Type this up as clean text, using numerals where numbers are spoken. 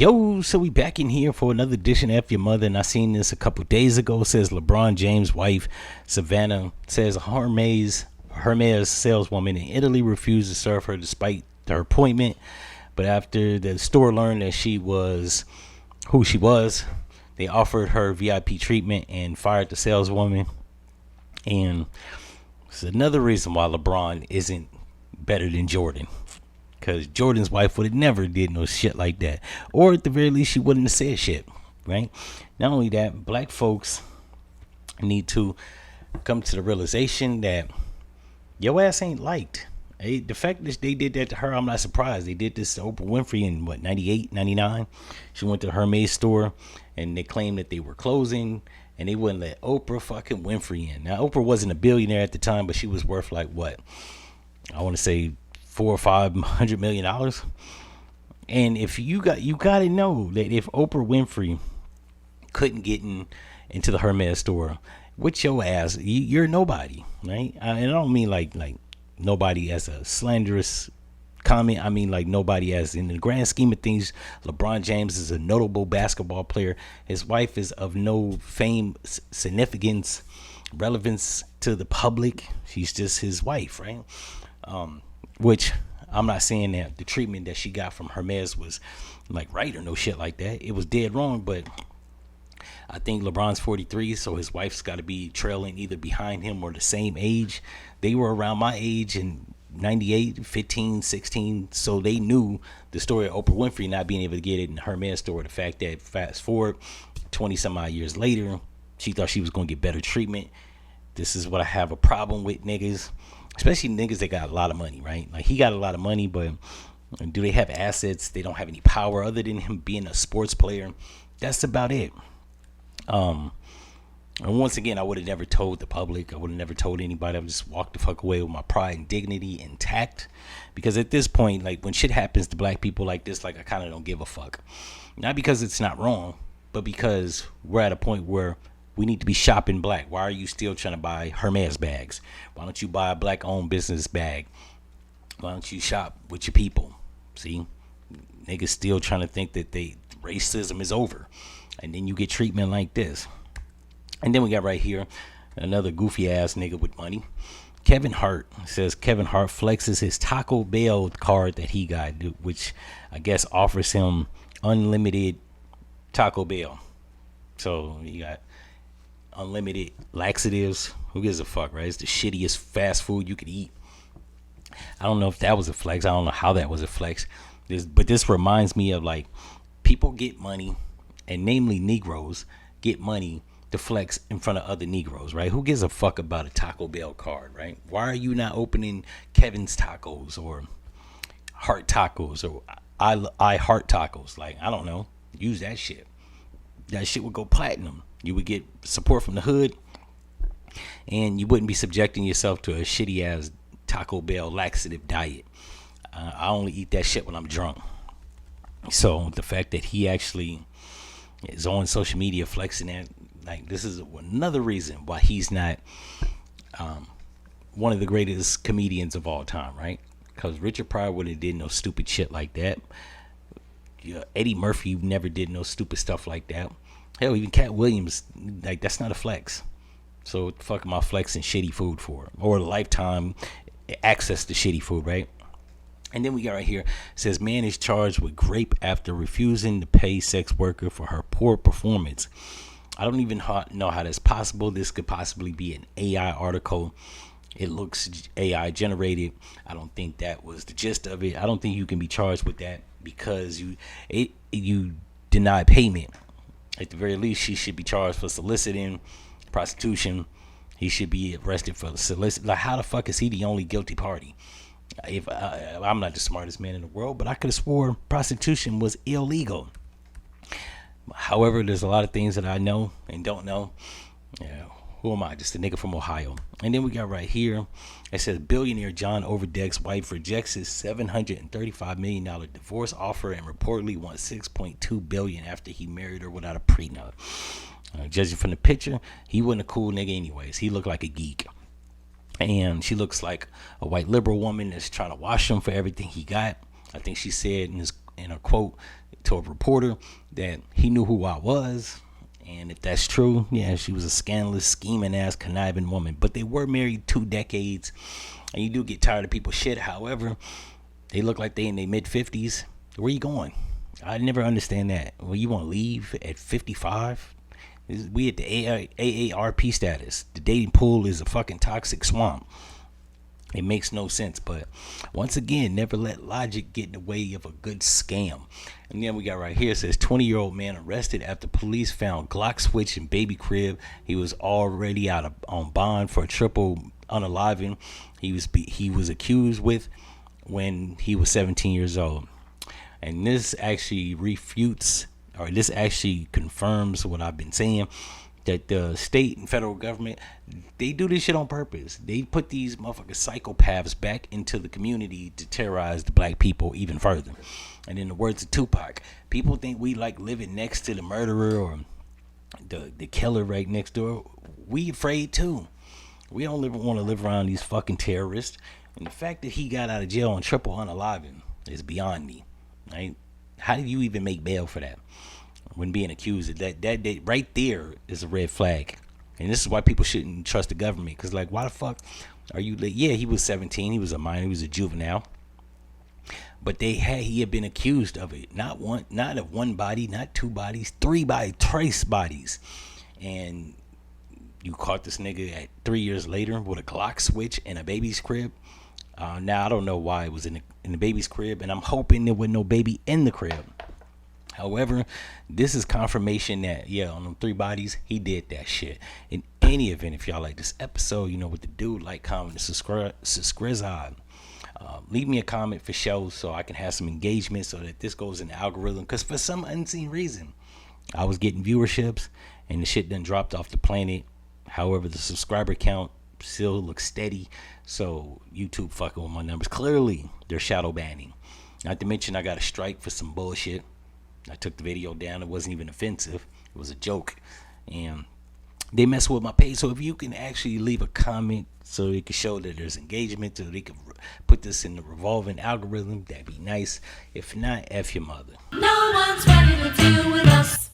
Yo, so we back in here for another edition of F-ya-Motha, and I seen this a couple days ago. It says Lebron James' wife, Savannah, says Hermes saleswoman in Italy refused to serve her despite her appointment. But after the store learned that she was who she was, they offered her VIP treatment and fired the saleswoman. And it's another reason why LeBron isn't better than Jordan. Because Jordan's wife would have never did no shit like that. Or at the very least, she wouldn't have said shit. Right? Not only that, black folks need to come to the realization that your ass ain't liked. The fact that they did that to her, I'm not surprised. They did this to Oprah Winfrey in, 98, 99? She went to the Hermes store, and they claimed that they were closing, and they wouldn't let Oprah fucking Winfrey in. Now, Oprah wasn't a billionaire at the time, but she was worth like, what? I want to say $400-500 million. And if you got to know that if Oprah Winfrey couldn't get into the Hermes store with your ass, you're nobody, right? And I don't mean like nobody as a slanderous comment. I mean like nobody as in the grand scheme of things. LeBron James is a notable basketball player. His wife is of no fame, significance, relevance to the public. She's just his wife, right? Which I'm not saying that the treatment that she got from Hermes was like right or no shit like that. It was dead wrong, but I think LeBron's 43, so his wife's got to be trailing either behind him or the same age. They were around my age in 98, 15, 16, so they knew the story of Oprah Winfrey not being able to get it in the Hermes store. The fact that fast forward 20 some odd years later, she thought she was going to get better treatment. This is what I have a problem with, niggas. Especially niggas that got a lot of money, right? Like, he got a lot of money, but do they have assets? They don't have any power other than him being a sports player. That's about it. And once again, I would have never told the public. I would have never told anybody. I would just walk the fuck away with my pride and dignity intact. Because at this point, like, when shit happens to black people like this, like, I kind of don't give a fuck. Not because it's not wrong, but because we're at a point where we need to be shopping black. Why are you still trying to buy Hermes bags? Why don't you buy a black-owned business bag? Why don't you shop with your people? See? Niggas still trying to think that racism is over. And then you get treatment like this. And then we got right here another goofy-ass nigga with money. Kevin Hart says Kevin Hart flexes his Taco Bell card that he got, which I guess offers him unlimited Taco Bell. So you got unlimited laxatives. Who gives a fuck, right? It's the shittiest fast food you could eat. I don't know if that was a flex. I don't know how that was a flex. But this reminds me of, like, people get money, and namely Negroes get money to flex in front of other Negroes, right? Who gives a fuck about a Taco Bell card, right? Why are you not opening Kevin's Tacos or Heart Tacos or I Heart Tacos? Like, I don't know. Use that shit. That shit would go platinum. You would get support from the hood, and you wouldn't be subjecting yourself to a shitty ass Taco Bell laxative diet. I only eat that shit when I'm drunk. So the fact that he actually is on social media flexing that, like, this is another reason why he's not one of the greatest comedians of all time, right? Because Richard Pryor wouldn't have did no stupid shit like that. Eddie Murphy never did no stupid stuff like that. Hell, even Cat Williams, like, that's not a flex. So what the fuck am I flexing shitty food for? Or lifetime access to shitty food, right? And then we got right here, it says man is charged with rape after refusing to pay sex worker for her poor performance. I don't even know how that's possible. This could possibly be an AI article. It looks AI generated. I don't think that was the gist of it. I don't think you can be charged with that because you denied payment. At the very least, she should be charged for soliciting, prostitution. He should be arrested for solicit. Like, how the fuck is he the only guilty party? If I'm not the smartest man in the world, but I could have swore prostitution was illegal. However, there's a lot of things that I know and don't know. Yeah, who am I? Just a nigga from Ohio. And then we got right here, it says billionaire John Overdeck's wife rejects his $735 million divorce offer and reportedly wants $6.2 billion after he married her without a prenup. Judging from the picture, he wasn't a cool nigga anyways. He looked like a geek. And she looks like a white liberal woman that's trying to wash him for everything he got. I think she said in a quote to a reporter that he knew who I was. And if that's true, yeah, she was a scandalous, scheming ass, conniving woman. But they were married 2 decades. And you do get tired of people's shit. However, they look like they in their mid-50s. Where you going? I never understand that. Well, you want to leave at 55? We at the AARP status. The dating pool is a fucking toxic swamp. It makes no sense. But once again, never let logic get in the way of a good scam. And then we got right here, it says 20-year-old man arrested after police found Glock switch in baby crib. He was already on bond for a triple unaliving he was accused with when he was 17 years old. And this actually this actually confirms what I've been saying, that the state and federal government, they do this shit on purpose. They put these motherfucking psychopaths back into the community to terrorize the black people even further. And in the words of Tupac, people think we like living next to the murderer or the killer right next door. We afraid too. We don't want to live around these fucking terrorists. And the fact that he got out of jail on triple unaliving is beyond me. Right? How do you even make bail for that when being accused of that right there is a red flag. And this is why people shouldn't trust the government, because like, why the fuck are you yeah, he was 17, he was a minor, he was a juvenile, but he had been accused of it, not of one body, not 2 bodies, 3 trace bodies. And you caught this nigga at 3 years later with a Glock switch in a baby's crib. Now I don't know why it was in the baby's crib, and I'm hoping there was no baby in the crib. However, this is confirmation that on them 3 bodies, he did that shit. In any event, if y'all like this episode, you know what to do: like, comment, and subscribe. Leave me a comment for shows so I can have some engagement, so that this goes in the algorithm. Because for some unseen reason, I was getting viewerships, and the shit done dropped off the planet. However, the subscriber count still looks steady. So YouTube fucking with my numbers. Clearly, they're shadow banning. Not to mention, I got a strike for some bullshit. I took the video down. It wasn't even offensive. It was a joke. And they mess with my page. So if you can actually leave a comment so it can show that there's engagement, so they can put this in the revolving algorithm, that'd be nice. If not, F-ya-Motha. No one's ready to deal with us.